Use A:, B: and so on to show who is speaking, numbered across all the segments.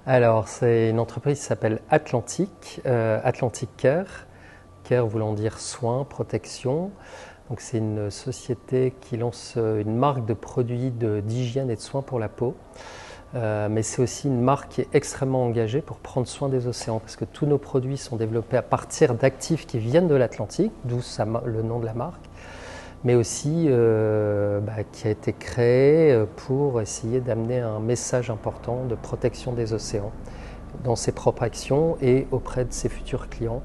A: Alors, c'est une entreprise qui s'appelle Atlantic, Atlantic Care, Care voulant dire soins, protection. Donc, c'est une société qui lance une marque de produits d'hygiène et de soins pour la peau. Mais c'est aussi une marque qui est extrêmement engagée pour prendre soin des océans, parce que tous nos produits sont développés à partir d'actifs qui viennent de l'Atlantique, d'où le nom de la marque, mais aussi qui a été créé pour essayer d'amener un message important de protection des océans dans ses propres actions et auprès de ses futurs clients,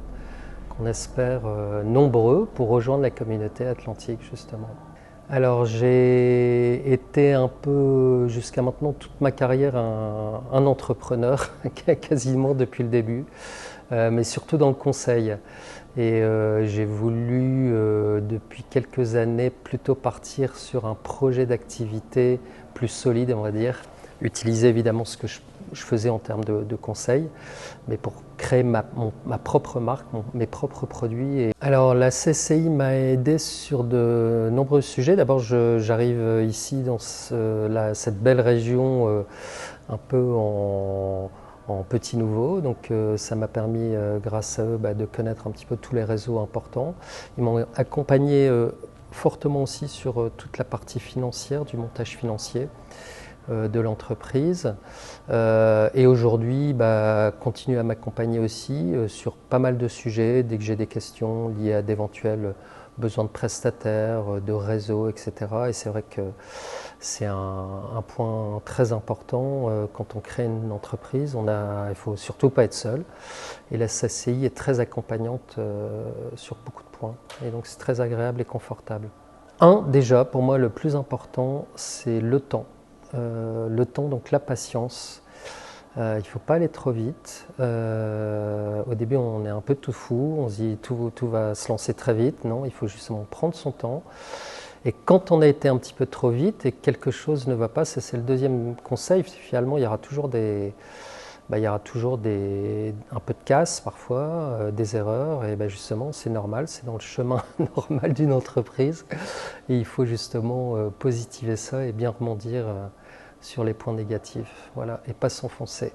A: qu'on espère nombreux pour rejoindre la communauté atlantique justement. Alors j'ai été un peu, jusqu'à maintenant, toute ma carrière, un entrepreneur, quasiment depuis le début, mais surtout dans le conseil. Et j'ai voulu, depuis quelques années, plutôt partir sur un projet d'activité plus solide, on va dire. Utiliser évidemment ce que je faisais en termes de conseil, mais pour créer ma propre marque, mes propres produits. Alors la CCI m'a aidé sur de nombreux sujets. D'abord, j'arrive ici dans cette belle région un peu en petit nouveau, donc ça m'a permis, grâce à eux, de connaître un petit peu tous les réseaux importants. Ils m'ont accompagné fortement aussi sur toute la partie financière, du montage financier de l'entreprise, et aujourd'hui continue à m'accompagner aussi sur pas mal de sujets dès que j'ai des questions liées à d'éventuels besoins de prestataires, de réseaux, etc. Et c'est vrai que c'est un point très important quand on crée une entreprise. Il ne faut surtout pas être seul, et la CCI est très accompagnante sur beaucoup de points, et donc c'est très agréable et confortable. Déjà, pour moi, le plus important, c'est le temps. Le temps, donc la patience. Il ne faut pas aller trop vite. Au début, on est un peu tout fou, on se dit tout va se lancer très vite. Non, il faut justement prendre son temps. Et quand on a été un petit peu trop vite et que quelque chose ne va pas, c'est le deuxième conseil. Finalement, il y aura toujours un peu de casse parfois, des erreurs, et justement c'est normal, c'est dans le chemin normal d'une entreprise, et il faut justement positiver ça et bien rebondir sur les points négatifs, voilà, et pas s'enfoncer.